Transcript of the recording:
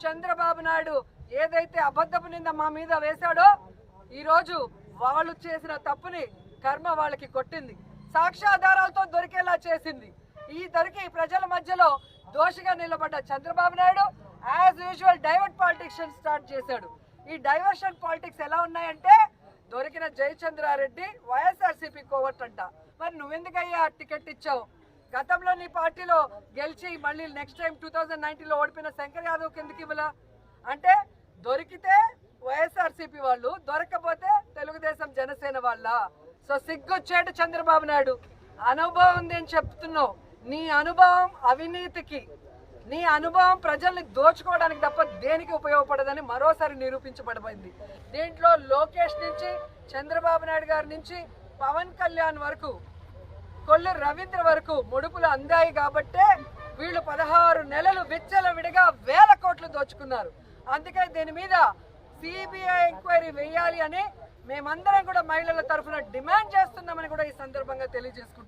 చంద్రబాబు నాయుడు ఏదైతే అబద్ధపు నింద మా మీద వేశాడో ఈ రోజు వాళ్ళు చేసిన తప్పుని కర్మ వాళ్ళకి కొట్టింది, సాక్ష్యాధారాలతో దొరికేలా చేసింది. ఈ దొరికి ప్రజల మధ్యలో దోషిగా నిలబడ్డ Chandrababu Naidu as usual divert politics start చేశాడు. ఈ డైవర్షన్ పాలిటిక్స్ ఎలా ఉన్నాయంటే దొరికిన జయచంద్రారెడ్డి వైఎస్ఆర్సీపీ కోవర్ట్ అంట. మరి నువ్వెందుకయ్యా టికెట్ ఇచ్చావు? గతంలో నీ పార్టీలో గెలిచి మళ్ళీ నెక్స్ట్ టైం 2019లో ఓడిపోయిన శంకర్ యాదవ్ కిందకి ఇవ్వలా అంటే దొరికితే వైఎస్ఆర్సీపీ వాళ్ళు, దొరకపోతే తెలుగుదేశం జనసేన వాళ్ళ. సో సిగ్గొచ్చేటు చంద్రబాబు నాయుడు. అనుభవం ఉంది అని చెప్తున్నావు. నీ అనుభవం అవినీతికి, నీ అనుభవం ప్రజల్ని దోచుకోవడానికి తప్ప దేనికి ఉపయోగపడదని మరోసారి నిరూపించబడింది. దీంట్లో లోకేష్ నుంచి చంద్రబాబు నాయుడు గారి నుంచి పవన్ కళ్యాణ్ వరకు, కొల్లు రవీంద్ర వరకు ముడుపులు అందాయి కాబట్టే వీళ్ళు 16 నెలలు విచ్చలవిడిగా వేల కోట్లు దోచుకున్నారు. అందుకే దీని మీద సిబిఐ ఎంక్వైరీ వేయాలి అని మేమందరం కూడా మహిళల తరఫున డిమాండ్ చేస్తున్నామని కూడా ఈ సందర్భంగా తెలియజేసుకుంటున్నాం.